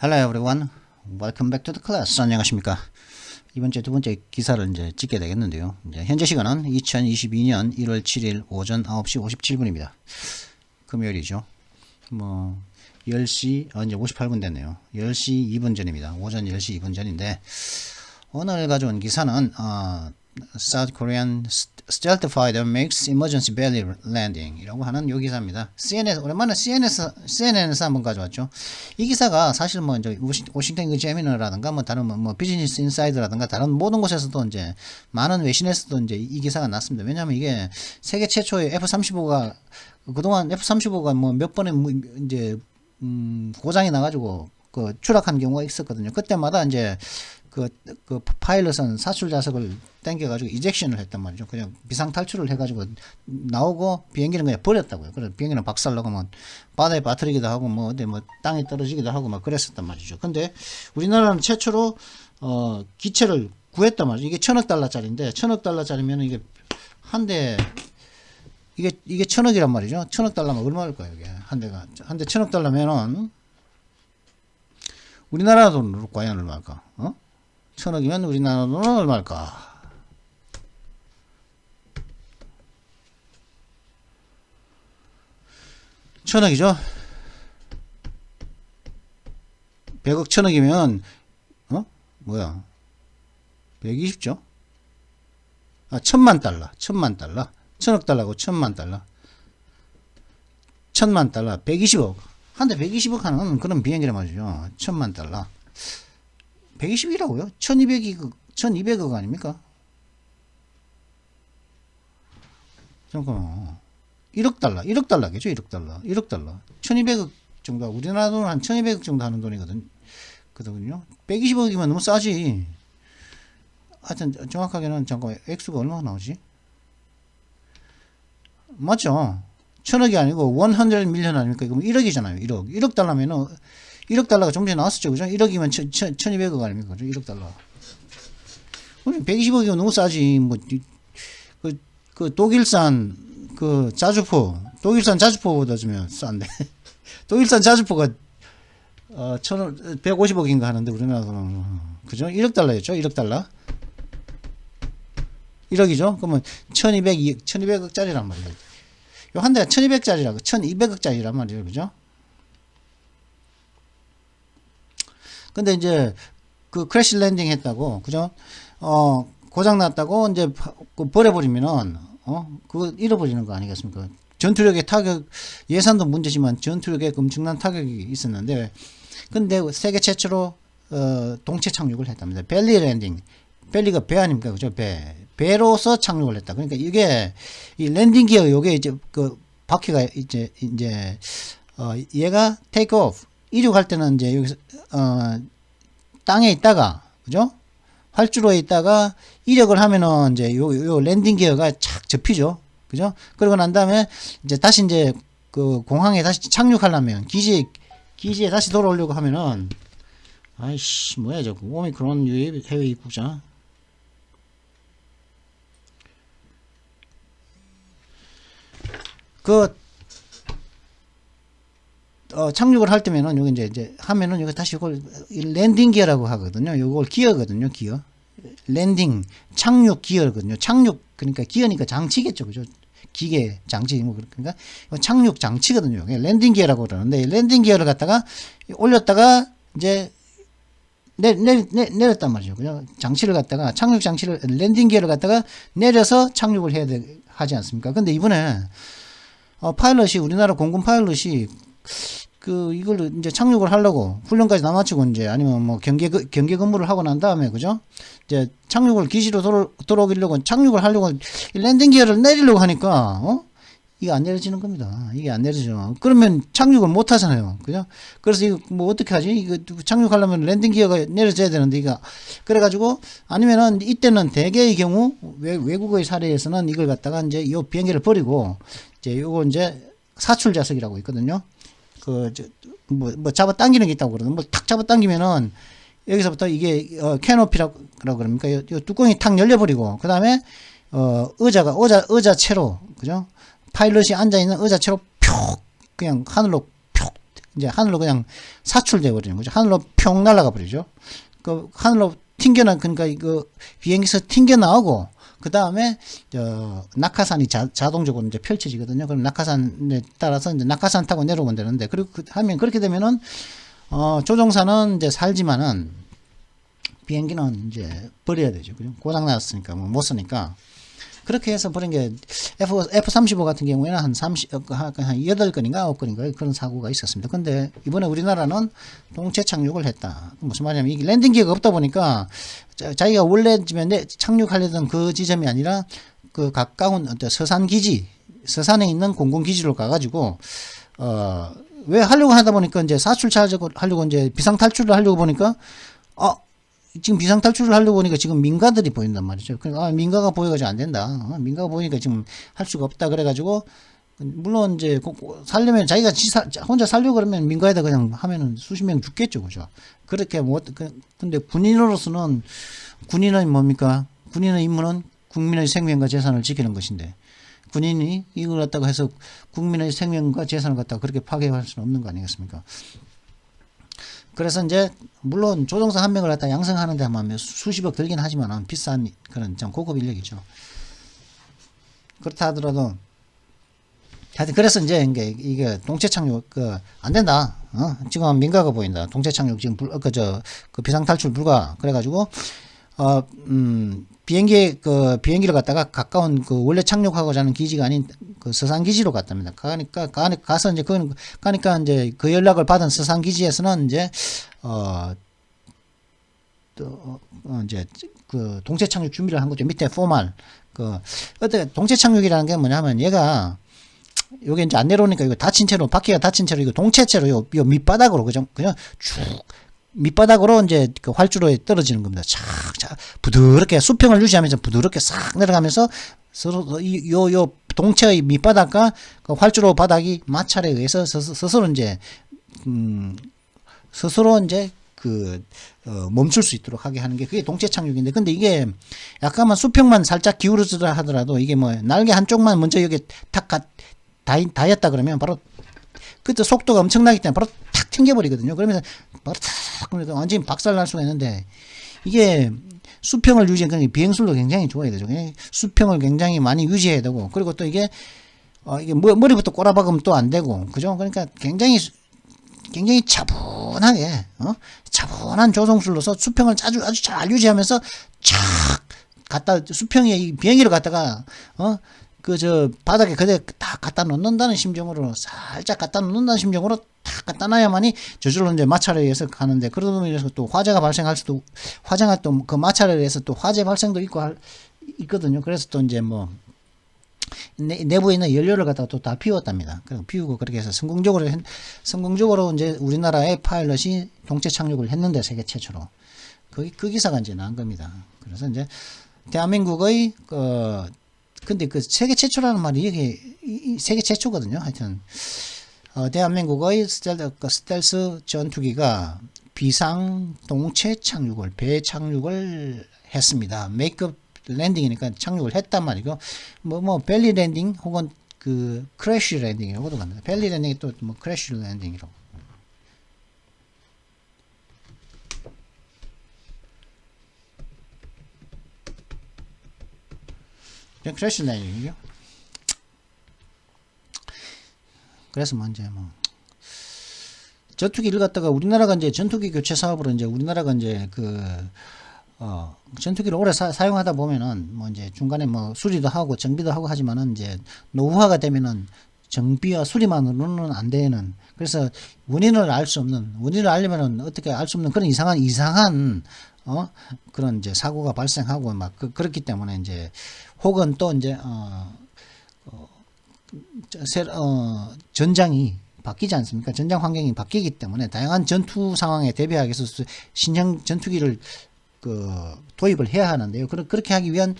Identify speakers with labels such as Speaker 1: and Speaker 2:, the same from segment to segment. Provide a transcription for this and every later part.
Speaker 1: Hello everyone. Welcome back to the class. 안녕하십니까? 이번 주에 두 번째 기사를 이제 찍게 되겠는데요. 이제 현재 시간은 2022년 1월 7일 오전 9시 57분입니다. 금요일이죠. 10시, 이제 58분 됐네요. 10시 2분 전입니다. 오전 10시 2분 전인데, 오늘 가져온 기사는, South Korean Stealth Fighter makes emergency belly landing 이라고 하는 요 기사입니다. 오랜만에 CNN에서 한번 가져왔죠. 이 기사가 사실 이제 워싱턴 examiner라든가 다른 비즈니스 인사이드라든가 다른 모든 곳에서도 이제 많은 외신에서도 이제 이 기사가 났습니다. 왜냐하면 이게 세계 최초의 F-35가 그동안 F-35가 몇 번에 이제 고장이 나가지고 추락한 경우가 있었거든요. 그때마다 이제 그 파일럿은 사출 좌석을 당겨가지고 이젝션을 했단 말이죠. 그냥 비상 탈출을 해가지고 나오고 비행기는 그냥 버렸다고요. 그래서 비행기는 박살나고 바다에 빠뜨리기도 하고 어디 땅에 떨어지기도 하고 그랬었단 말이죠. 근데 우리나라는 최초로 기체를 구했단 말이죠. 이게 1000억 달러짜리인데 1000억 달러짜리면 이게 한 대 이게 1000억이란 말이죠. 1000억 달러면 얼마일까요? 이게 한 대 1000억 달러면은 우리나라 돈으로 과연 얼마일까? 1000억이면 우리나라 돈은 얼마일까? 천억이죠? 100억 1000억이면, 120죠? 1000만 달러. 1000억 달러고 1000만 달러. 1000만 달러. 120억. 한 대 120억 하는 그런 비행기란 말이죠. 1000만 달러. 120이라고요? 1200억 아닙니까? 잠깐만. 1억 달러겠죠? 1억 달러. 1200억 정도, 우리나라 돈은 한 1200억 정도 하는 돈이거든요. 120억이면 너무 싸지. 하여튼, 정확하게는, 잠깐, 액수가 얼마나 나오지? 맞죠? 1000억이 아니고, 100 밀리언 아닙니까? 그럼 1억이잖아요, 1억. 1억 달러면은, 1억 달러가 좀 전에 나왔었죠, 그죠? 1억이면 1200억 아닙니까? 그죠? 1억 달러. 120억이면 너무 싸지. 독일산, 독일산 자주포보다 좀 싼데. 독일산 자주포가, 150억인가 하는데, 우리나라는, 그죠? 1억 달러였죠? 1억 달러. 1억이죠? 그러면 1200억짜리란 말이에요. 요 한 대가 1200짜리라고, 1200억짜리란 말이에요. 그죠? 근데 이제, 크래시 랜딩 했다고, 그죠? 고장 났다고, 이제, 버려버리면은, 그거 잃어버리는 거 아니겠습니까? 전투력의 타격, 예산도 문제지만 전투력에 엄청난 타격이 있었는데, 근데 세계 최초로, 동체 착륙을 했답니다. 벨리 랜딩. 벨리가 배 아닙니까? 그죠? 배로서 착륙을 했다. 그러니까 이게, 이 랜딩 기어, 요게 이제, 바퀴가 얘가 테이크 오프. 이륙할 때는 이제 여기서, 땅에 있다가, 그죠? 활주로에 있다가 이륙을 하면은 이제 요 랜딩 기어가 착 접히죠. 그죠? 그러고 난 다음에 이제 다시 이제 공항에 다시 착륙하려면 기지에 다시 돌아오려고 하면은 아이씨 뭐야 저거 오미크론 유입 해외 입국자 착륙을 할 때면은 여기 이제 하면은 여기 다시 이걸 랜딩 기어라고 하거든요. 요걸 기어거든요. 기어. 랜딩 착륙 기어거든요. 착륙 그러니까 기어니까 장치겠죠. 그죠? 기계 장치 그러니까 착륙 장치거든요. 랜딩 기어라고 그러는데 랜딩 기어를 갖다가 올렸다가 이제 내렸단 말이죠. 그죠? 장치를 갖다가 착륙 장치를 랜딩 기어를 갖다가 내려서 착륙을 하지 않습니까? 근데 이번에 파일럿이 우리나라 공군 파일럿이 이걸 이제 착륙을 하려고 훈련까지 다 마치고 이제 아니면 경계 근무를 하고 난 다음에 그죠? 이제 착륙을 기지로 돌아오려고 착륙을 하려고 랜딩 기어를 내리려고 하니까 이게 안 내려지는 겁니다. 이게 안 내려져. 그러면 착륙을 못 하잖아요. 그죠? 그래서 이거 어떻게 하지? 이거 착륙하려면 랜딩 기어가 내려져야 되는데 이거 그래가지고 아니면은 이때는 대개의 경우 외국의 사례에서는 이걸 갖다가 이제 이 비행기를 버리고 이제 요거 이제 사출 좌석이라고 있거든요. 잡아 당기는 게 있다고 그러거든요. 탁 잡아 당기면은, 여기서부터 이게, 캐노피라고 그럽니까? 요 뚜껑이 탁 열려버리고, 그 다음에, 의자채로, 그죠? 파일럿이 앉아있는 의자채로 푹, 그냥 하늘로 푹, 이제 하늘로 그냥 사출돼 버리는 거죠. 하늘로 평 날아가 버리죠. 그 하늘로 그러니까 이거 비행기에서 튕겨 나오고 그 다음에 낙하산이 자동적으로 이제 펼쳐지거든요. 그럼 낙하산에 따라서 이제 낙하산 타고 내려오면 되는데 그리고 하면 그렇게 되면은 조종사는 이제 살지만은 비행기는 이제 버려야 되죠. 그죠? 고장 났으니까 뭐 못 쓰니까. 그렇게 해서 버린 게 F-35 같은 경우에는 한 8건인가 9건인가 그런 사고가 있었습니다. 근데 이번에 우리나라는 동체 착륙을 했다. 무슨 말이냐면 이게 랜딩 기어가 없다 보니까 자기가 원래 착륙하려던 그 지점이 아니라 그 가까운 서산에 있는 공군기지로 가가지고 왜 하려고 하다 보니까 이제 하려고 이제 비상탈출을 하려고 보니까 지금 비상탈출을 하려고 보니까 지금 민가들이 보인단 말이죠. 그러니까 민가가 보여가지고 안 된다. 민가가 보이니까 지금 할 수가 없다. 그래가지고 물론 이제 살려면 자기가 혼자 살려고 그러면 민가에다 그냥 하면은 수십 명 죽겠죠, 그죠? 그렇게 근데 군인으로서는 군인은 뭡니까? 군인의 임무는 국민의 생명과 재산을 지키는 것인데 군인이 이걸 갖다가 해서 국민의 생명과 재산을 갖다가 그렇게 파괴할 수는 없는 거 아니겠습니까? 그래서 이제 물론 조종사 한 명을 갖다 양성하는데 하면 수십억 들긴 하지만 비싼 그런 좀 고급 인력이죠. 그렇다 하더라도 하여튼 그래서 이제 이게 동체 착륙 안 된다. 지금 민가가 보인다. 동체 착륙 지금 비상 탈출 불가. 그래가지고 비행기를 갖다가 가까운 원래 착륙하고자 하는 기지가 아닌 그 서산 기지로 갔답니다. 가서 이제 가니까 이제 그 연락을 받은 서산 기지에서는 이제 이제 그 동체 착륙 준비를 한 거죠. 밑에 포말 어때 동체 착륙이라는 게 뭐냐면 얘가 요게 이제 안 내려오니까 이거 닫힌 채로 바퀴가 닫힌 채로 이거 동체채로 요 밑바닥으로 그냥 쭉 밑바닥으로 이제 그 활주로에 떨어지는 겁니다. 착 부드럽게 수평을 유지하면서 부드럽게 싹 내려가면서 서로 요 동체의 밑바닥과 그 활주로 바닥이 마찰에 의해서 스스로 이제 멈출 수 있도록 하게 하는 게 그게 동체 착륙인데 근데 이게 약간만 수평만 살짝 기울어지라 하더라도 이게 뭐 날개 한쪽만 먼저 여기 탁 닿였다 그러면 바로 그때 속도가 엄청나기 때문에 바로 탁 튕겨버리거든요. 그러면서 바로 탁 완전히 박살날 수가 있는데 이게 수평을 유지하는 비행술도 굉장히 좋아야 되죠. 수평을 굉장히 많이 유지해야 되고 그리고 또 이게 머리부터 꼬라박으면 또 안 되고 그죠? 그러니까 굉장히 차분하게 차분한 조종술로서 수평을 아주 잘 유지하면서 착 갖다 수평에 이 비행기를 갖다가 바닥에 그대 딱 갖다 놓는다는 심정으로 살짝 갖다 놓는다는 심정으로 딱 갖다 놔야만이 저절로 이제 마찰에 의해서 가는데 그러다 보면 또 화재가 발생할 수도 화재가 또 그 마찰에 의해서 또 화재 발생도 있거든요. 그래서 또 이제 뭐 내부에 있는 연료를 갖다가 또 다 비웠답니다. 그리고 비우고 그렇게 해서 성공적으로 이제 우리나라의 파일럿이 동체 착륙을 했는데 세계 최초로 그 기사가 이제 나온 겁니다. 그래서 이제 대한민국의 근데 그 세계 최초라는 말이 이게 세계 최초거든요. 하여튼 대한민국의 스텔스 전투기가 비상 동체 착륙을 배 착륙을 했습니다. 메이크업 랜딩이니까 착륙을 했단 말이고 벨리 랜딩 혹은 그 크래쉬 랜딩이라고도 합니다. 벨리 랜딩이 또 뭐 크래쉬 랜딩이라고. 크래쉬 랜딩이죠. 그래서 이제 전투기를 갖다가 우리나라가 이제 전투기 교체 사업으로 이제 우리나라가 이제 전투기를 오래 사용하다 보면은 이제 중간에 수리도 하고 정비도 하고 하지만은 이제 노후화가 되면은 정비와 수리만으로는 안 되는 그래서 원인을 알려면은 어떻게 알 수 없는 그런 이상한 그런 이제 사고가 발생하고 그렇기 때문에 이제 혹은 또 이제 전장이 바뀌지 않습니까? 전장 환경이 바뀌기 때문에 다양한 전투 상황에 대비하기 위해서 신형 전투기를 도입을 해야 하는데요. 그렇게 하기 위한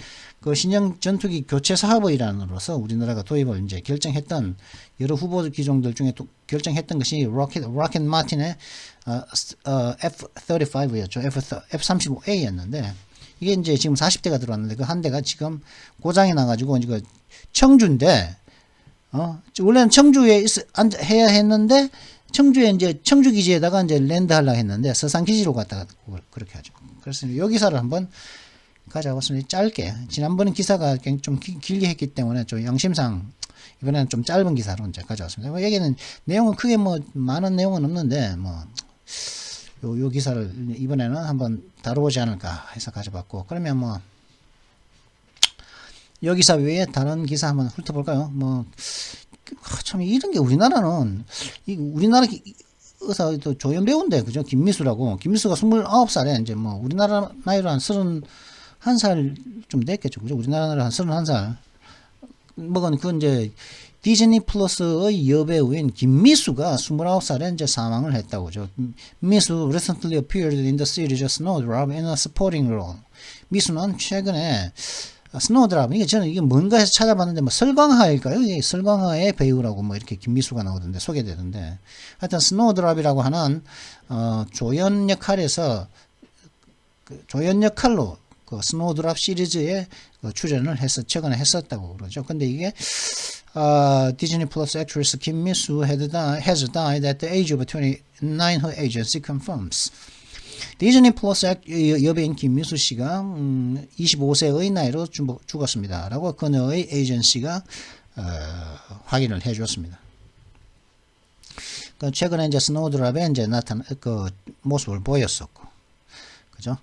Speaker 1: 신형 전투기 교체 사업의 일환으로서 우리나라가 도입을 이제 결정했던 여러 후보 기종들 중에 또 결정했던 것이 로켓 마틴의 F-35였죠. F-35A였는데 이게 이제 지금 40대가 들어왔는데 그 한 대가 지금 고장이 나가지고 이제 청주인데 원래는 청주에 해야 했는데 청주에 이제 청주 기지에다가 이제 랜드 하려고 했는데 서산 기지로 갔다가 그렇게 하죠. 그래서 요 기사를 한번 가져왔습니다. 짧게. 지난번에 기사가 좀 길게 했기 때문에 좀 양심상 이번에는 좀 짧은 기사로 이제 가져왔습니다. 여기는 내용은 크게 뭐 많은 내용은 없는데 뭐 요 기사를 이번에는 한번 다뤄보지 않을까 해서 가져봤고, 그러면 뭐 요 기사 외에 다른 기사 한번 훑어볼까요? 뭐 참 이런 게 우리나라는 우리나라 의사 또 조연 배우인데 그죠? 김미수라고. 김미수가 29살에 이제 뭐 우리나라 나이로 한 31살 좀 됐겠죠. 그죠? 우리나라 나이로 한 31살 먹은 그 이제 디즈니 플러스의 여배우인 김미수가 29살에 이제 사망을 했다고 그죠. 미수 recently appeared in the series Snowdrop in a supporting role. 미수는 최근에 스노우드랍, 이게 저는 이게 뭔가 해서 찾아봤는데 뭐 설광하일까요? 이게 설광하의 배우라고 뭐 이렇게 김미수가 나오던데 소개되던데, 하여튼 스노우드랍이라고 하는 조연 역할에서 조연 역할로 그 스노우드랍 시리즈에 출연을 해서 최근에 했었다고 그러죠. 근데 이게 Disney Plus actress Kim Mi-soo has died at the age of 29, her agency confirms. 디즈니 플러스 여배인 김미수 씨가 25세의 나이로 죽었습니다. 라고 그녀의 에이전시가 확인을 해 주었습니다. 최근에 이제 스노우드랍에 이제 나타난 그 모습을 보였었고, 그죠?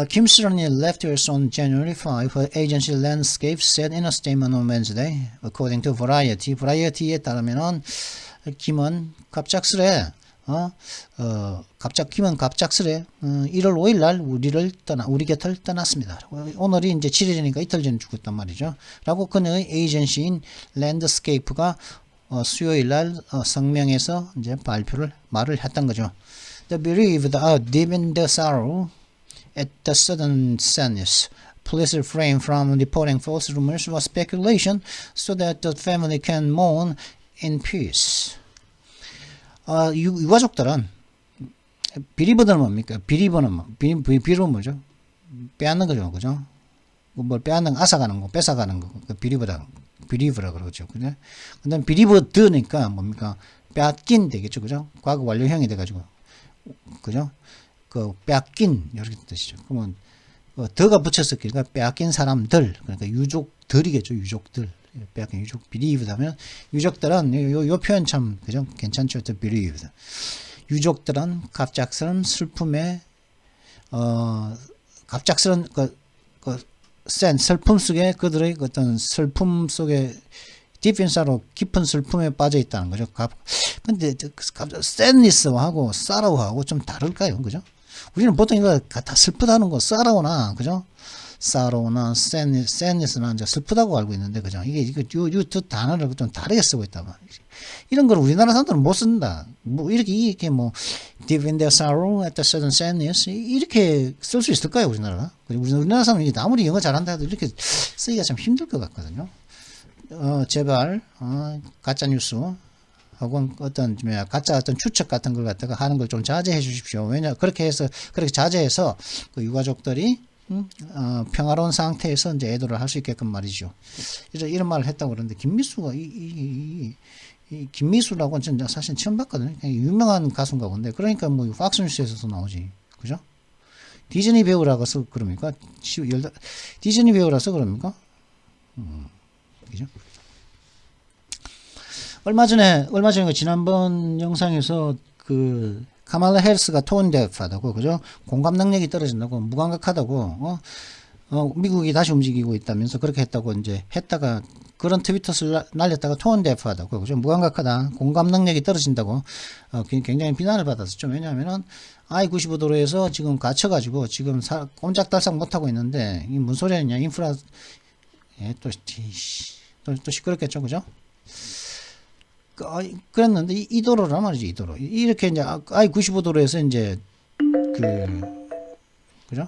Speaker 1: Kim suddenly left us on January 5, her agency Landscape said in a statement on Wednesday, according to Variety. Variety에 따르면은 김은 갑작스레 김은 갑작스레 1월 5일 날 우리 곁을 떠났습니다. 오늘이 이제 7일이니까 이틀 전에 죽었단 말이죠. 라고 그녀의 에이전시인 랜드스케이프가 수요일 날 성명에서 이제 말을 했던 거죠. The bereaved are deep in the sorrow at the sudden sadness. Please refrain from reporting false rumors or speculation so that the family can mourn in peace. 유가족들은 비리버는 뭡니까? 비리버는 뭐죠? 빼앗는 거죠, 그죠? 뭘 빼앗는, 앗아가는 거, 뺏어가는 거, 비리버라 그러죠, 그죠? 근데 비리버드니까 뭡니까? 빼앗긴 되겠죠, 그죠? 과거 완료형이 돼가지고, 그죠? 그 빼앗긴 이렇게 뜻이죠. 그러면 더가 붙였었기가 빼앗긴 사람들, 그러니까 유족들이겠죠, 유족들. 빼앗긴 유족, bereaved 하면 유족들은 요 표현 참 그죠? 괜찮죠? The bereaved. 유족들은 갑작스런 슬픔에 갑작스런 센 슬픔 속에 그들의 어떤 슬픔 속에 deep inside로 깊은 슬픔에 빠져 있다는 거죠. 근데 sadness하고 sorrow하고 좀 다를까요? 그죠? 우리는 보통 이거 다 슬프다는 거 sorrow나 그죠? sorrow나 sadness나 이제 슬프다고 알고 있는데, 그죠? 이게 요 두 단어를 좀 다르게 쓰고 있다 봐. 이런 걸 우리나라 사람들은 못 쓴다. 뭐 이렇게 뭐 deep in their sorrow at the sudden sadness 이렇게 쓸 수 있을까요, 우리나라? 우리나라 사람은 아무리 영어 잘한다 해도 이렇게 쓰기가 참 힘들 것 같거든요. 제발 가짜 뉴스 혹은 가짜 어떤 추측 같은 걸 갖다가 하는 걸 좀 자제해 주십시오. 왜냐 그렇게 자제해서 그 유가족들이 평화로운 상태에서 이제 애도를 할 수 있게끔 말이죠. 이런 말을 했다고 그러는데, 김미수가 이 김미수라고는 진짜 사실 처음 봤거든요. 유명한 가수인가 본데, 그러니까 뭐 팍스뉴스에서도 나오지, 그죠? 디즈니 배우라서 그럽니까? 디즈니 배우라서 그럽니까? 그죠? 얼마 전에 지난번 영상에서 그 카말라 해리스가 톤데프하다고, 그죠? 공감 능력이 떨어진다고, 무감각하다고, 미국이 다시 움직이고 있다면서 그렇게 했다고 이제 했다가 그런 트위터를 날렸다가 톤데프하다고, 그죠? 무감각하다, 공감 능력이 떨어진다고 굉장히 비난을 받았었죠. 왜냐하면은 I-95도로에서 지금 갇혀가지고 지금 꼼짝달싹 못하고 있는데, 이게 무슨 소리냐, 인프라 또 시끄럽겠죠, 그죠? 그랬는데 이 도로란 말이죠. 이 도로 이렇게 이제 I-95도로에서 이제 그죠?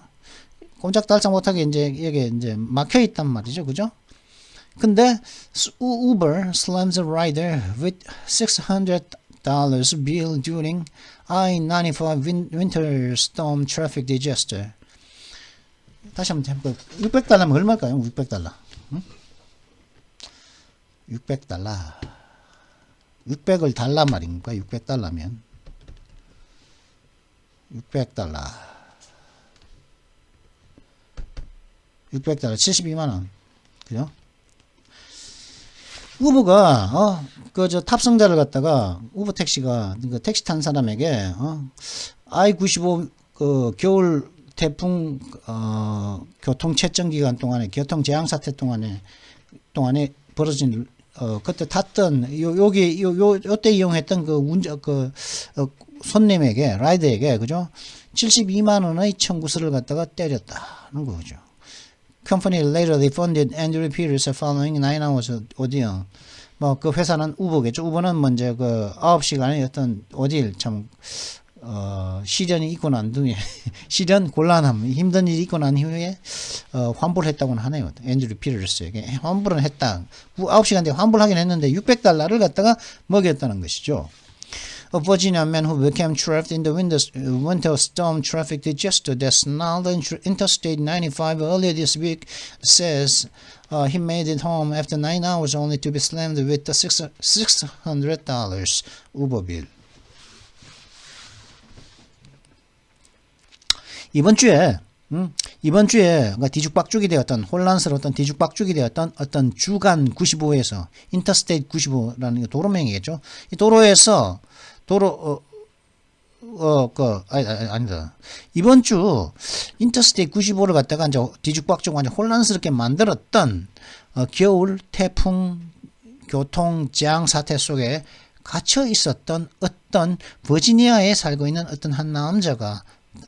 Speaker 1: 꼼짝달싹 못하게 이제 여기 이제 막혀 있단 말이죠, 그죠? 근데 Uber slams a rider with $600 bill during I-95 winter storm traffic disaster. 다시 한번 해볼까요? $600면 얼마일까요? $600. 응? $600. 600을 달러 말입니까? 600달러면 600달러 600달러 72만원 그죠? 우버가 그 탑승자를 갖다가 우버 택시가 그 택시 탄 사람에게 I-95 그 겨울 태풍 교통 채점 기간 동안에 교통 재앙 사태 동안에 벌어진 그때 탔던 요때 이용했던 그 손님에게 라이더에게 그죠? 72만 원의 청구서를 갖다가 때렸다는 거죠. Company later refunded Andrew Peters following 9 hours ordeal. 뭐 그 회사는 우버겠죠. 우버는 먼저 그 9시간의 어떤 ordeal 참 시련이 있고 난 뒤에 시련 곤란함 힘든 일이 있고 난 이후에 환불을 했다고는 하네요. 앤드류 피터스에게 환불은 했다. 9시간 뒤에 환불하긴 했는데 600달러를 갖다가 먹였다는 것이죠. A Virginia man who became trapped in the winter storm traffic disaster that snarled Interstate 95 earlier this week says he made it home after 9 hours only to be slammed with the $600 Uber bill. 이번 주에 그러니까 뒤죽박죽이 되었던 혼란스러웠던 뒤죽박죽이 되었던 어떤 주간 95에서 인터스테이트 95라는 도로명이겠죠. 이 도로에서 아니다. 이번 주 인터스테이트 95를 갖다가 이제 뒤죽박죽 완전 혼란스럽게 만들었던 겨울 태풍 교통 재앙 사태 속에 갇혀 있었던 어떤 버지니아에 살고 있는 어떤 한 남자가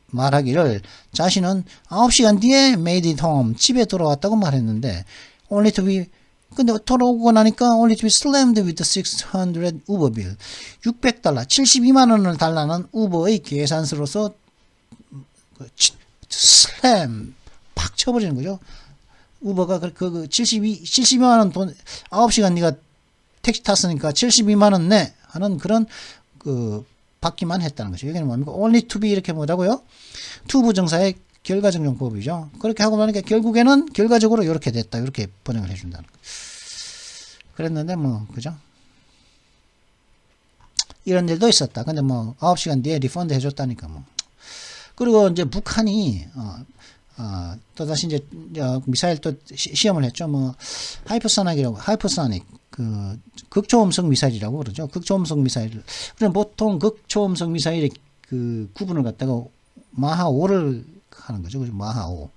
Speaker 1: 말하기를 자신은 9시간 뒤에 made it home 집에 돌아왔다고 말했는데 only to be 근데 돌아오고 나니까 only to be slammed with the $600 우버 bill 600달러 72만 원을 달라는 우버의 계산서로서 슬램 팍 쳐버리는 거죠. 우버가 그 72만 원 돈 9시간 네가 택시 탔으니까 72만 원 내 하는 그런 받기만 했다는 거죠. 여기는 뭡니까? only to be 이렇게 뭐라고요? to 부정사의 결과정용법이죠. 그렇게 하고 나니까 결국에는 결과적으로 이렇게 됐다. 이렇게 번역을 해준다는 거예요. 그랬는데 뭐 그죠? 이런 일도 있었다. 근데 뭐 9시간 뒤에 리펀드 해줬다니까 뭐. 그리고 이제 북한이 또다시 이제 미사일 또 시험을 했죠. 뭐 하이퍼소닉 그 극초음속 미사일이라고 그러죠. 극초음속 미사일. 그럼 보통 극초음속 미사일의 그 구분을 갖다가 마하 5를 하는 거죠. 그죠? 마하 5.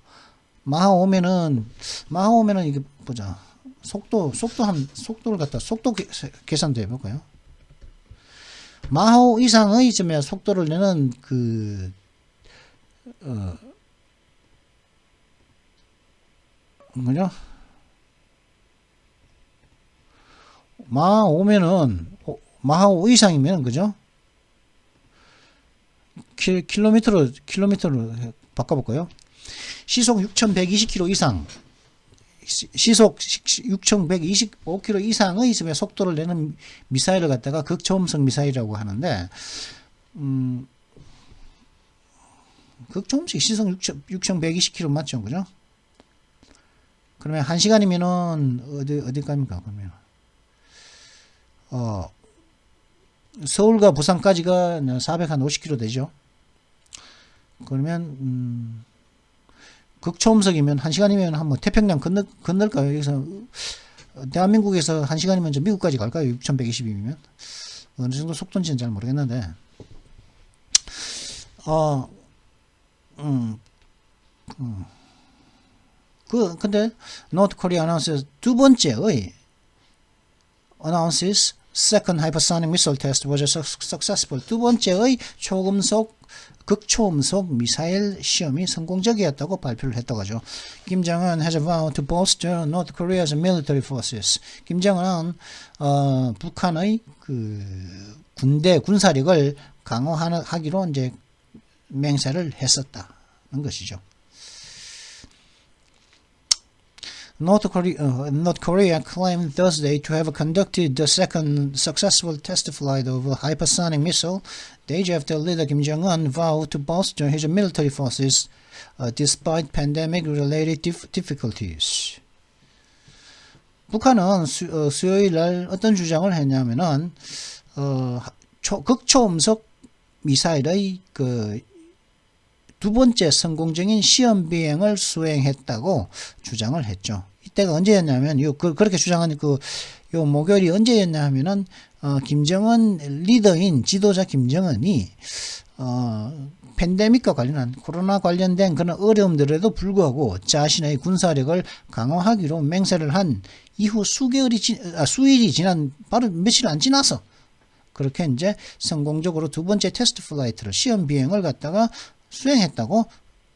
Speaker 1: 마하 5면은 이게 보자. 속도를 갖다 속도 계산도 해볼까요? 마하 5 이상의 점에 속도를 내는 그죠? 마하 5면은 마하 5 이상이면 그죠? 킬로미터로 바꿔볼까요? 시속 6,120km 이상 시속 6,125km 이상의 속도를 내는 미사일을 갖다가 극초음속 미사일이라고 하는데 극초음속 시속 6,120km 맞죠? 그죠? 그러면 1시간이면은 어디 갑니까? 그러면 서울과 부산까지가 450km 되죠. 그러면 극초음속이면 1시간이면 한번 태평양 건널까요? 여기서 대한민국에서 1시간이면 저 미국까지 갈까요? 6,120이면 어느 정도 속도인지는 잘 모르겠는데 근데 North Korea announces 두 번째의 announces second hypersonic missile test was successful. 두 번째의 극초음속 미사일 시험이 성공적이었다고 발표를 했다고 하죠. 김정은 has vowed to bolster North Korea's military forces. 김정은은 북한의 그 군사력을 강화하기로 이제 맹세를 했었다는 것이죠. North Korea claimed Thursday to have conducted the second successful test flight of a hypersonic missile, days after leader Kim Jong-un vowed to bolster his military forces despite pandemic-related difficulties. 북한은 수요일 날 어떤 주장을 했냐면은 극초음속 미사일의 그 두 번째 성공적인 시험 비행을 수행했다고 주장을 했죠. 이때가 언제였냐면 그렇게 주장한 요 목요일이 언제였냐 하면은 김정은 리더인 지도자 김정은이 팬데믹과 관련한 코로나 관련된 그런 어려움들에도 불구하고 자신의 군사력을 강화하기로 맹세를 한 이후 수일이 지난 바로 며칠 안 지나서 그렇게 이제 성공적으로 두 번째 테스트 플라이트를 시험 비행을 갖다가 수행했다고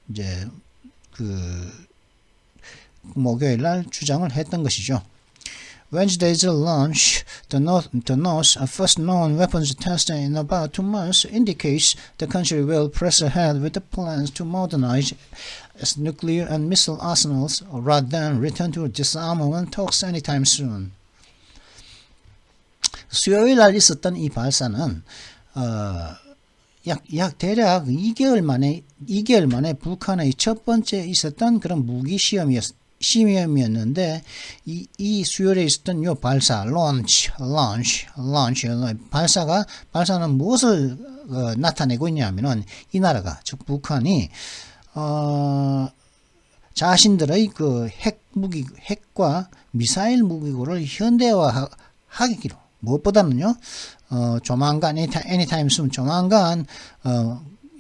Speaker 1: 이제 목요일 날 주장을 했던 것이죠. Wednesday's launch, the North's first known weapons test in about 2 months, indicates the country will press ahead with the plans to modernize its nuclear and missile arsenals rather than return to disarmament talks anytime soon. 수요일 날 있었던 이 발사는 약 대략 2개월 만에 북한의 첫 번째 있었던 그런 무기 시험이었는데 이 수요일에 있었던 요 발사 발사는 무엇을 나타내고 있냐면은 이 나라가 즉 북한이 자신들의 그 핵과 미사일 무기고를 현대화하기로 무엇보다는요 조만간 anytime soon 조만간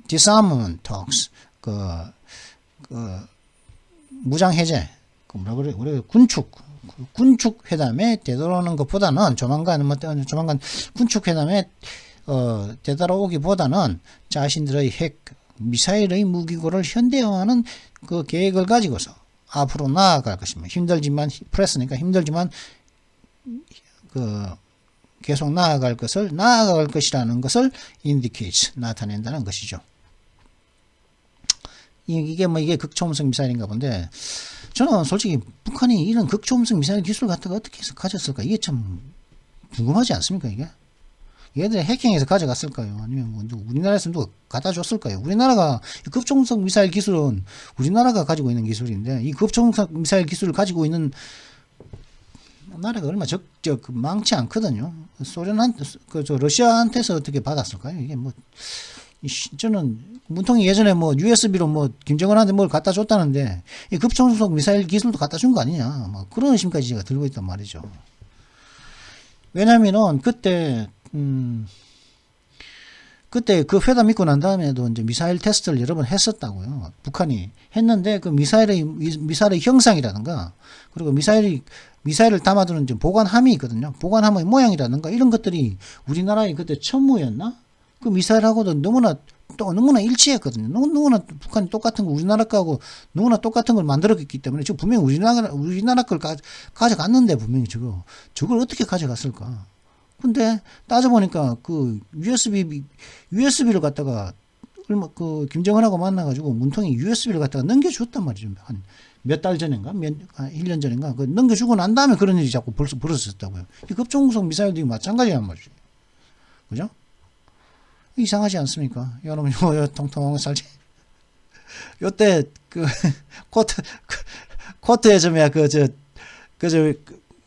Speaker 1: disarmament talks 무장 해제 우리 군축 회담에 되돌아오는 것보다는 조만간 군축 회담에 되돌아오기보다는 자신들의 핵 미사일의 무기고를 현대화하는 그 계획을 가지고서 앞으로 나아갈 것입니다. 프레스니까 힘들지만 계속 나아갈 것이라는 것을 indicates 나타낸다는 것이죠. 이게 극초음속 미사일인가 본데 저는 솔직히 북한이 이런 극초음속 미사일 기술 갖다가 어떻게 해서 가졌을까 이게 참 궁금하지 않습니까? 이게 얘들이 해킹해서 가져갔을까요? 아니면 뭐 우리나라에서 누가 갖다 줬을까요? 우리나라가 극초음속 미사일 기술은 우리나라가 가지고 있는 기술인데 이 극초음속 미사일 기술을 가지고 있는 나라가 얼마 많지 않거든요. 러시아한테서 어떻게 받았을까요? 이게 저는 문통이 예전에 USB로 김정은한테 뭘 갖다 줬다는데 이 급청속 미사일 기술도 갖다 준 거 아니냐. 그런 의심까지 제가 들고 있단 말이죠. 왜냐면은 그때 그 회담 있고 난 다음에도 이제 미사일 테스트를 여러 번 했었다고요. 북한이 했는데 그 미사일의 형상이라든가 그리고 미사일을 담아두는 보관함이 있거든요. 보관함의 모양이라든가 이런 것들이 우리나라의 그때 천무였나? 그 미사일하고도 너무나 일치했거든요. 너무나 북한이 똑같은 거 우리나라 거하고 너무나 똑같은 걸 만들었기 때문에 지금 분명히 우리나라 걸 가져갔는데 분명히 저걸 어떻게 가져갔을까? 근데 따져보니까 그 USB를 갖다가 김정은하고 만나가지고 문통이 USB를 갖다가 넘겨줬단 말이죠. 한 몇 달 전인가? 1년 전인가? 넘겨주고 난 다음에 그런 일이 자꾸 벌써 벌어졌다고요. 이 급종속 미사일도 마찬가지란 말이죠. 그죠? 이상하지 않습니까? 여러분, 통통한 살지. 요때, 코트에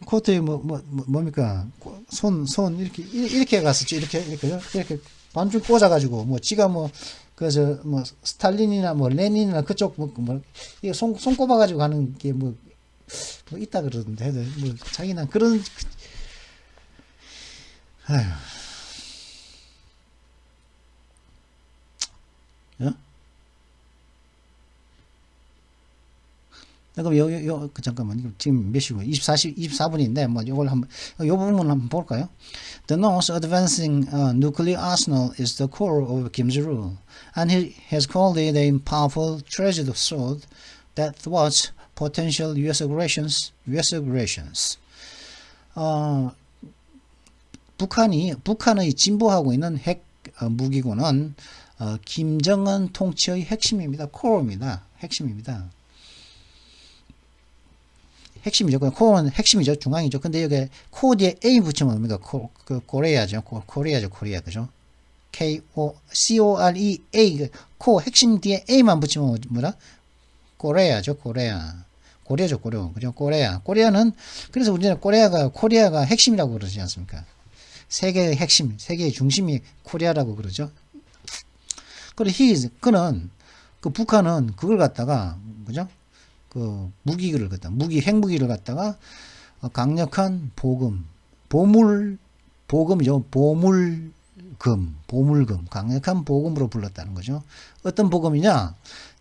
Speaker 1: 코트에 뭡니까? 이렇게 갔었죠. 이렇게 반줄 꽂아가지고, 지가 스탈린이나 레닌이나 그쪽, 이게 손 꼽아가지고 가는 게 있다 그러던데, 자기는 그런, 아휴. 그럼 잠깐만 지금 몇 시고 24분인데 요걸 요 부분 한번 볼까요? The North's advancing nuclear arsenal is the core of Kim's rule, and he has called it a powerful treasured sword that thwarts potential U.S. aggressions. 북한의 진보하고 있는 핵 무기고는 김정은 통치의 핵심입니다. 코어입니다. 핵심입니다. 핵심이죠. 코어는 핵심이죠. 중앙이죠. 근데 여기 코어 뒤에 A 붙이면 뭡니까? 코리아죠. 코리아. 그죠? C-O-R-E-A. 코어 핵심 뒤에 A만 붙이면 뭐라? 코리아죠. 코리아. 고려죠, 고려. 그죠? 코리아. 코리아는, 그래서 우리나라 코리아가 핵심이라고 그러지 않습니까? 세계의 핵심, 세계의 중심이 코리아라고 그러죠. 그리고 그는, 그 북한은 그걸 갖다가, 그죠? 그 무기를 갖다, 핵무기를 갖다가 강력한 보금이죠. 보물금, 강력한 보금으로 불렀다는 거죠. 어떤 보금이냐?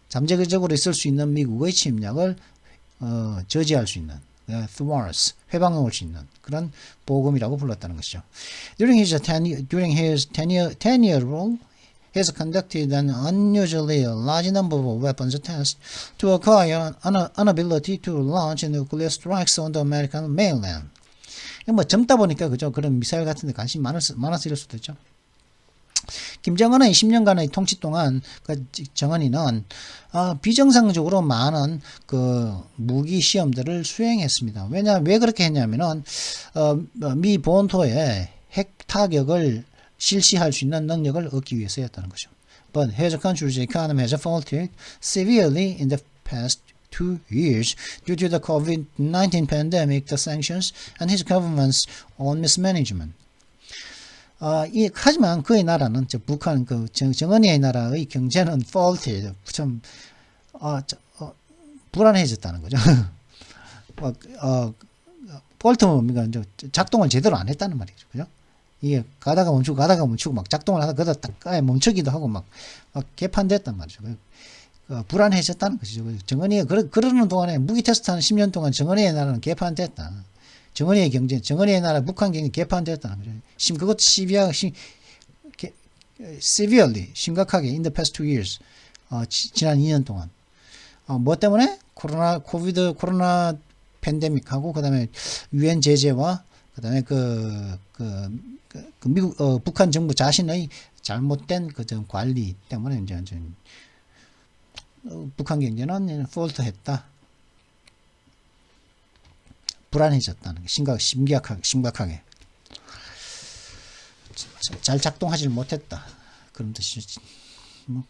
Speaker 1: 잠재적으로 있을 수 있는 미국의 침략을 저지할 수 있는, thwarts, 회방할 수 있는 그런 보금이라고 불렀다는 것이죠. During his 10-year rule, he has conducted an unusually large number of weapons tests to acquire an ability to launch nuclear strikes on the American mainland. 뭐 젊다 보니까 그죠? 그런 미사일 같은 데 관심이 많아서 이럴 수도 있죠. 김정은의 10년간의 통치 동안 그 정은이는 비정상적으로 많은 그 무기 시험들을 수행했습니다. 왜 그렇게 했냐면은 미 본토에 핵 타격을 실시할 수 있는 능력을 얻기 위해서였다는 거죠. But his country's economy has faltered severely in the past 2 years due to the COVID-19 pandemic, the sanctions, and his government's own mismanagement. 하지만 그의 나라는, 북한, 정은이의 나라의 경제는 faulted, 참, 불안해졌다는 거죠. fault는 뭡니까? 작동을 제대로 안 했다는 말이죠. 그죠? 이게 가다가 멈추고 막 작동을 하다가 그러다 멈추기도 하고 막 개판됐단 말이죠. 불안해졌다는 것이죠. 정은이가 그러는 동안에 무기 테스트하는 10년 동안 정은이의 나라는 개판됐다. 정은이의 경제, 정은이의 나라, 북한 경제 개판됐다는 거죠. 그것도 severely, 심각하게, in the past 2 years, 지난 2년 동안. 뭐 때문에? 코로나 팬데믹하고, 그 다음에 유엔 제재와, 그 다음에 미국, 북한 정부 자신의 잘못된 관리 때문에 이제 북한 경제는 폴트했다. 불안해졌다는 게 심각하게 잘 작동하지 못했다. 그런 뜻이지. 뭐.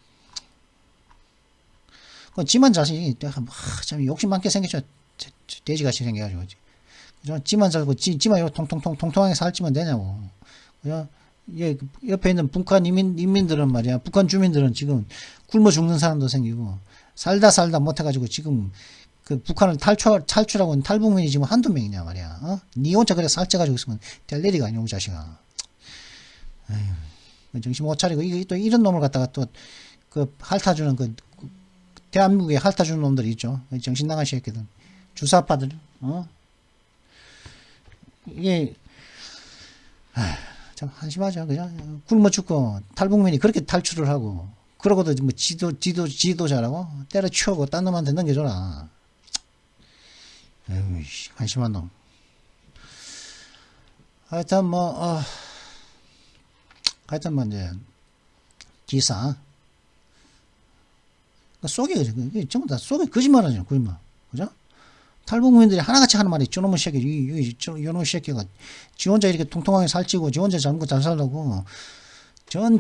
Speaker 1: 지만 자신이 참 욕심 많게 생겼죠. 돼지같이 생겨가지고. 그죠? 지만 살고 지만 통통하게 살찌면 되냐고. 그죠? 옆에 있는 북한 인민들은 말이야. 북한 주민들은 지금 굶어 죽는 사람도 생기고 살다 못해가지고 지금 그 북한을 탈출하고 있는 탈북민이 지금 한두 명이냐 말이야. 니 혼자 그래 살쪄가지고 있으면 될 일이가 아니오, 자식아. 에휴, 정신 못 차리고 또 이런 놈을 갖다가 또 그 핥아주는 대한민국에 핥아주는 놈들이 있죠. 정신 나간 새끼들, 주사파들. 이게 참 한심하죠. 그냥 굶어 죽고 탈북민이 그렇게 탈출을 하고 그러고도 뭐 지도자라고 때려치우고 딴 놈한테 넘겨줘라. 에휴, 한심한 놈. 하여튼 이제 기사 전부 다 속이 거짓말하죠. 거짓말. 그죠? 탈북민들이 하나같이 하는 말이 저놈의 새끼, 이놈의 새끼가 지 혼자 이렇게 통통하게 살찌고 지 혼자 잘 살라고 전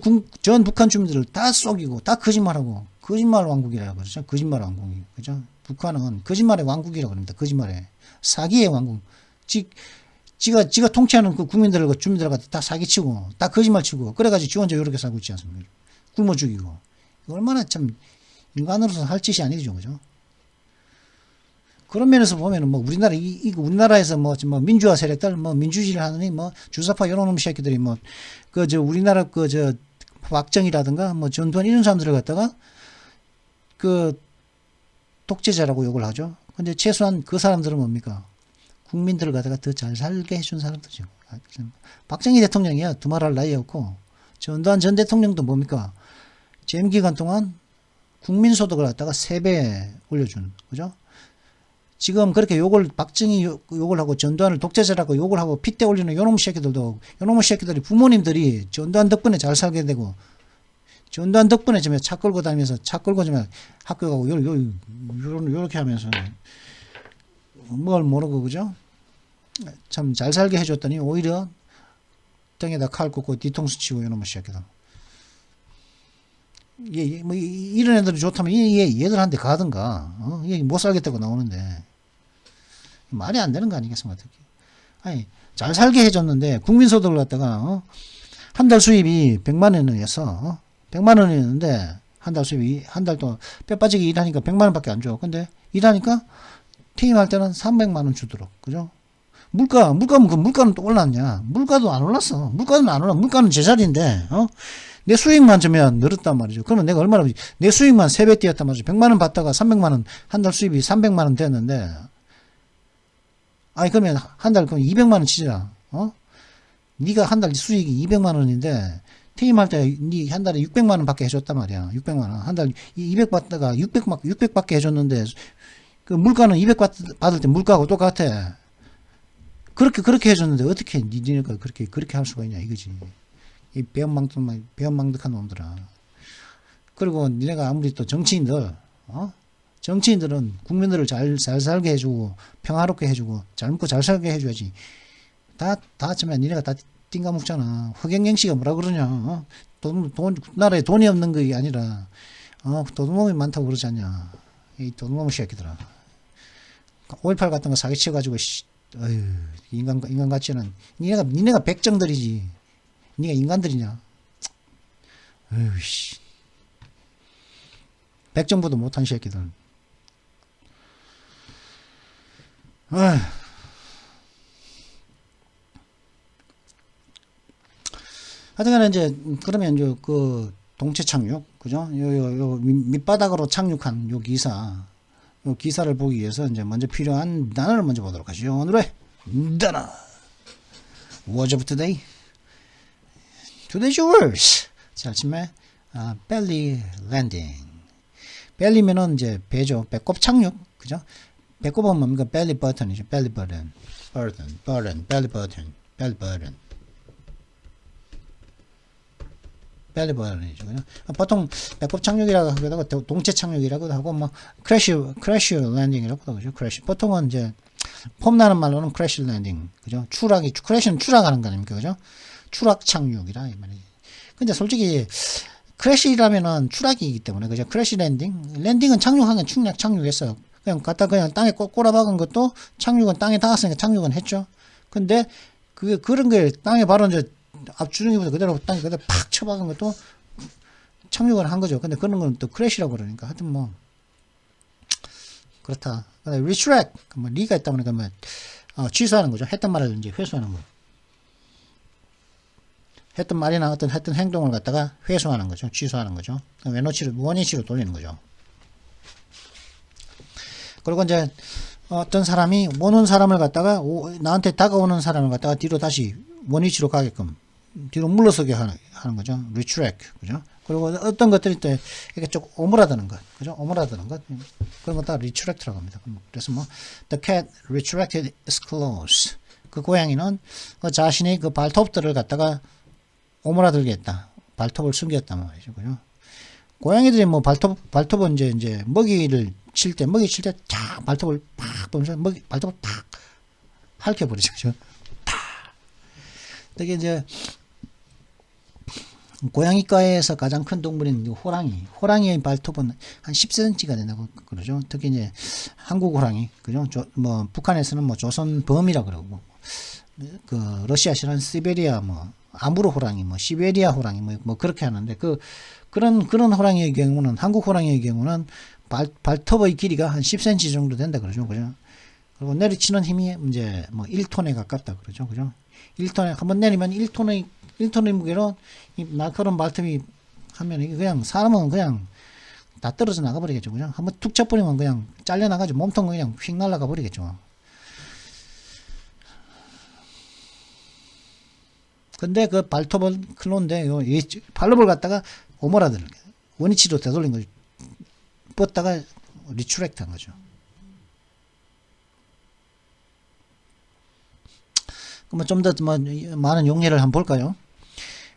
Speaker 1: 북한 주민들을 다 속이고 다 거짓말하고 거짓말 왕국이라고 그러죠. 거짓말 왕국이. 그죠? 북한은 거짓말의 왕국이라고 합니다. 거짓말의 사기의 왕국. 지가 통치하는 그 국민들과 주민들 갖다 다 사기치고 다 거짓말치고 그래가지고 지 혼자 이렇게 살고 있지 않습니까? 굶어 죽이고. 얼마나 참 인간으로서 할 짓이 아니죠. 그죠? 그런 면에서 보면은 우리나라에서 민주화 세력들 민주주의를 하느니 주사파 이런 놈 새끼들이 우리나라 박정희라든가 전두환 이런 사람들을 갖다가 독재자라고 욕을 하죠. 근데 최소한 그 사람들은 뭡니까? 국민들을 갖다가 더 잘 살게 해준 사람들이죠. 박정희 대통령이야 두말할 나위 없고 전두환 전 대통령도 뭡니까? 재임 기간 동안 국민소득을 갖다가 3배 올려준, 그죠? 지금 그렇게 박정희 욕을 하고 전두환을 독재자라고 욕을 하고 핏대 올리는 요놈 새끼들이 부모님들이 전두환 덕분에 잘 살게 되고 전두환 덕분에 차 끌고 다니면서 학교 가고 요렇게 하면서 뭘 모르고, 그죠? 참 잘 살게 해줬더니 오히려 등에다 칼 꽂고 뒤통수 치고 요놈의 새끼들. 이런 애들이 좋다면 얘들한테 가든가, 얘 못 살겠다고 나오는데, 말이 안 되는 거 아니겠습니까? 어떻게? 아니, 잘 살게 해줬는데, 국민소득을 갖다가, 한 달 수입이 100만 원이어서, 100만 원이었는데, 한 달 수입이, 한 달 동안 뼈 빠지게 일하니까 100만 원밖에 안 줘. 근데, 일하니까, 퇴임할 때는 300만 원 주도록. 그죠? 물가는 또 올랐냐? 물가도 안 올랐어. 물가는 안 올라. 물가는 제자리인데, 내 수익만 주면 늘었단 말이죠. 그러면 내가 얼마나, 내 수익만 3배 뛰었단 말이죠. 100만 원 받다가 300만 원, 한 달 수입이 300만 원 됐는데, 아니, 그러면 한 달, 그럼 200만 원 치자. 네가 한 달 수익이 200만 원인데, 퇴임할 때, 네 한 달에 600만 원 받게 해줬단 말이야. 600만 원. 한 달 200 받다가 600 받게 해줬는데, 그 물가는 200 받을 때 물가하고 똑같아. 그렇게 해줬는데, 어떻게 니네가 그렇게 할 수가 있냐, 이거지. 이 배은망덕한 놈들아. 그리고 니네가 아무리 또 정치인들은 국민들을 잘 살게 해주고, 평화롭게 해주고, 잘 먹고 잘 살게 해줘야지. 다 합치면 니네가 다 띵가 먹잖아. 허경영씨가 뭐라 그러냐. 나라에 돈이 없는 게 아니라, 도둑놈이 많다고 그러지 않냐. 이 도둑놈의 새끼들아. 5.18 같은 거 사기쳐가지고, 어휴, 인간 같지는. 니네가 백정들이지. 니가 인간들이냐. 어휴, 씨. 백정부도 못한 새끼들. 어휴. 하여튼간에 이제, 그러면 이제 그, 동체 착륙, 그죠? 요 밑바닥으로 착륙한 요 기사를 보기 위해서 이제 먼저 필요한 단어를 먼저 보도록 하죠. 오늘의 단어. Word of today. Today's words. 자, 아침에, belly landing. belly면은 이제 배죠. 배꼽 착륙, 그죠? 배꼽은 뭡니까? belly button이죠. belly button. belly button. belly button이죠. 그죠? 보통 배꼽 착륙이라고 하기도 하고 동체 착륙이라고도 하고 뭐 crash landing이라고도 하죠. crash. 보통은 이제 폼 나는 말로는 crash landing. 그죠? crash는 추락하는 거 아닙니까? 그죠? 추락 착륙이라 이 말이지. 근데 솔직히 crash라면은 추락이기 때문에 그죠? crash landing은 착륙한 게 착륙했어요. 그냥 갖다 그냥 땅에 꼬라박은 것도 착륙은 땅에 닿았으니까 착륙은 했죠. 근데 그런 게 땅에 바로 이제 앞주둥이부터 그대로 땅에 그대로 팍 쳐박은 것도 착륙을 한 거죠. 근데 그런 건 또 크래시라고 그러니까 하여튼 뭐 그렇다. 근데 retract 뭐 리가 있다 보니까 뭐 취소하는 거죠. 했던 말을 이제 회수하는 거. 했던 말이나 했던 행동을 갖다가 회수하는 거죠. 취소하는 거죠. 원위치로 돌리는 거죠. 그리고 이제 어떤 사람이 오는 사람을 갖다가 나한테 다가오는 사람을 갖다가 뒤로 다시 원위치로 가게끔 뒤로 물러서게 하는 거죠. retract. 그죠? 그리고 어떤 것들이 또 이렇게 좀 오므라드는 것. 그죠? 오므라드는 것. 그런 것 다 retract라고 합니다. 그래서 뭐 the cat retracted its claws. 그 고양이는 자신의 그 발톱들을 갖다가 오므라들게 했다. 발톱을 숨겼단 말이죠. 그죠? 고양이들이 뭐 발톱은 이제 먹이 칠 때 쫙 발톱을 팍 보면서 발톱을 팍 핥혀버리죠. 그죠? 팍. 되게 이제 고양이과에서 가장 큰 동물인 호랑이의 발톱은 한 10cm가 된다고 그러죠. 특히 이제 한국 호랑이, 그죠? 뭐 북한에서는 뭐 조선범이라 그러고, 그 러시아식은 시베리아 뭐 아무르 호랑이, 뭐 시베리아 호랑이 뭐 그렇게 하는데 그런 호랑이의 경우는 한국 호랑이의 경우는 발톱의 길이가 한 10cm 정도 된다 그러죠. 그죠? 그리고 내리치는 힘이 이제 뭐 1톤에 가깝다 그러죠. 그죠? 1톤에 한번 내리면 1톤의 무게로 이 날카로운 발톱이 하면 이게 그냥 사람은 그냥 다 떨어져 나가 버리겠죠. 그죠? 한번 툭 쳐버리면 그냥 잘려 나가죠. 몸통 그냥 휙 날아가 버리겠죠. 근데 그 발톱은 클론데 발톱을 갖다가 오므라드는 거예요. 원위치로 되돌린 거죠. 뻗다가 리트랙트 한 거죠. 그러면 좀 더 많은 용례를 한번 볼까요?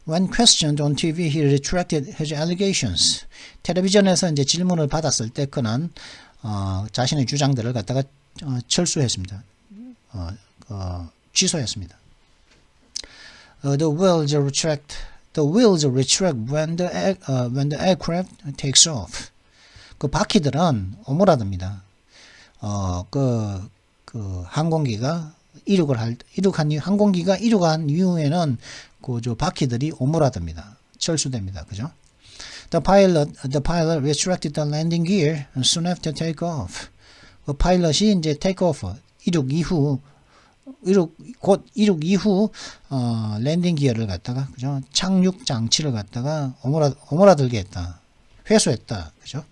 Speaker 1: When questioned on TV, he retracted his allegations. 텔레비전에서 이제 질문을 받았을 때 그는 자신의 주장들을 갖다가 철수했습니다. 취소했습니다. The wheels retract when the aircraft takes off. 그 바퀴들은 오므라듭니다. 그 그 항공기가 항공기가 이륙한 이후에는 그 저 바퀴들이 오므라듭니다. 철수됩니다. 그죠? The pilot retracted the landing gear soon after takeoff. 그 파일럿이 이제 테이크오프 곧 이륙 이후 랜딩 기어를 갖다가 그죠? 착륙 장치를 갖다가 오므라들게 했다. 회수했다. 그죠?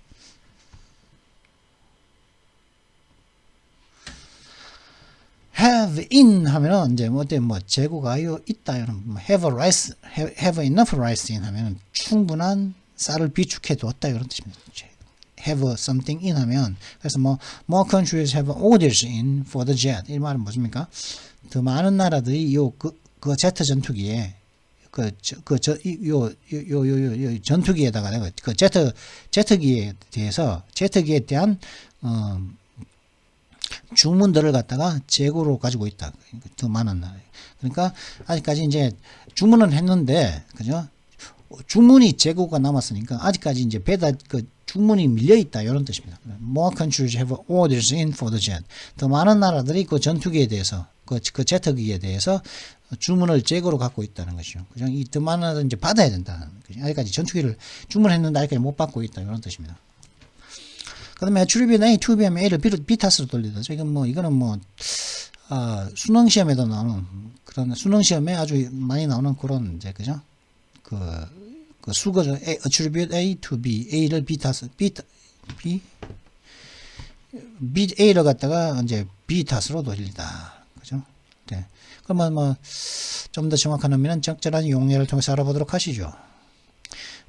Speaker 1: have in 하면은 이제 뭐 재고가 있다 이런 have enough rice in 하면은 충분한 쌀을 비축해 두었다 이런 뜻입니다. have something in 하면 그래서 more countries have orders in for the jet. 이 말은 무엇입니까? 더 많은 나라들이 그 제트 전투기에 전투기에다가 내가 그 제트기에 대한 주문들을 갖다가 재고로 가지고 있다. 더 많은 나라. 그러니까 아직까지 이제 주문은 했는데 그죠? 주문이 재고가 남았으니까 아직까지 이제 주문이 밀려 있다 이런 뜻입니다. More countries have orders in for the jet. 더 많은 나라들이 그 전투기에 대해서 그 제트기에 대해서 주문을 재고로 갖고 있다는 것이죠. 그죠? 이 더 많은 나라들은 이제 받아야 된다. 아직까지 전투기를 주문했는데 아직까지 못 받고 있다 이런 뜻입니다. 그다음에 attribute A, to be A를 B 탓으로 돌리다. 이거는 수능 시험에도 나오는 그런 수능 시험에 아주 많이 나오는 그런 이제 그죠? 그 수거죠. attribute A to B, A를 B A를 갖다가 이제 B 탓으로 돌리다. 그죠? 네. 그러면 좀 더 정확한 의미는 적절한 용례를 통해서 알아보도록 하시죠.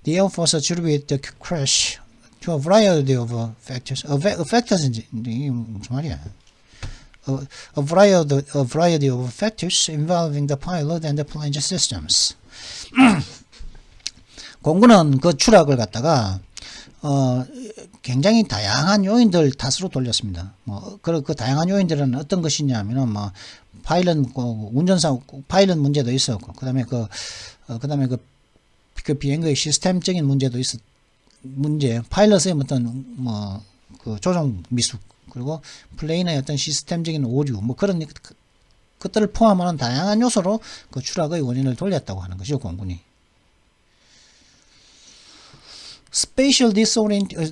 Speaker 1: The Air Force attributed the crash to a variety of factors. factors인지 이게 무슨 말이야? A variety of factors involving the pilot and the plane systems. 공군은 그 추락을 갖다가 굉장히 다양한 요인들 탓으로 돌렸습니다. 그 다양한 요인들은 어떤 것이냐면은 파일럿 파일럿 문제도 있었고, 그다음에 그 비행의 시스템적인 문제도 파일럿의 어떤 그 조종 미숙, 그리고 플레인의 어떤 시스템적인 오류, 그런 것들을 포함하는 다양한 요소로 그 추락의 원인을 돌렸다고 하는 것이죠, 공군이. Spatial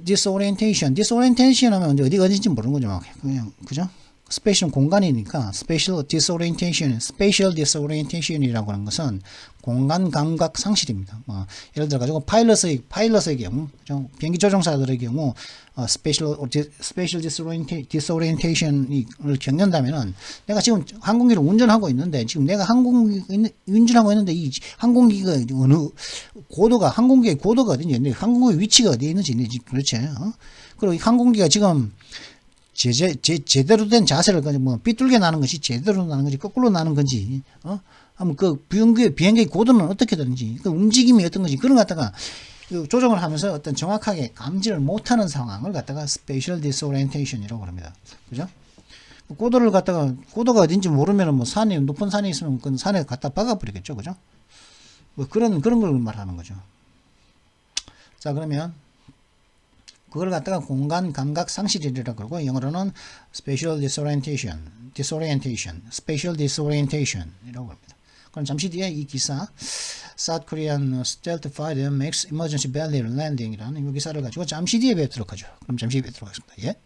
Speaker 1: disorientation 하면 어디인지 모르는 거죠. 그냥, 그죠? 스페셜 공간이니까 spatial disorientation이라고 하는 것은 공간 감각 상실입니다. 예를 들어 가지고 파일럿의 경우, 그죠? 비행기 조종사들의 경우 spatial disorientation을 겪는다면은 내가 지금 항공기를 운전하고 있는데 이 항공기가 어느 항공기의 고도가 어딘지, 항공기의 위치가 어디에 있는지, 그렇지? 그리고 이 항공기가 지금 제대로 된 자세를 삐뚤게 나는 것이 제대로 나는 건지 거꾸로 나는 건지, 한번 그 비행기의 고도는 어떻게 되는지, 그 움직임이 어떤 건지, 그런 거 갖다가 조정을 하면서 어떤 정확하게 감지를 못하는 상황을 갖다가 spatial disorientation이라고 합니다. 그죠? 고도가 어딘지 모르면 높은 산이 있으면 그 산에 갖다 박아버리겠죠. 그죠? 그런 걸 말하는 거죠. 자, 그러면 그걸 갖다가 공간 감각 상실이라고 그러고, 영어로는 spatial disorientation이라고 합니다. 그럼 잠시 뒤에 이 기사, South Korean stealth fighter makes emergency belly landing이라는 이 기사를 가지고 잠시 뒤에 뵙도록 하죠. 그럼 잠시 뒤에 뵙도록 하겠습니다. 예?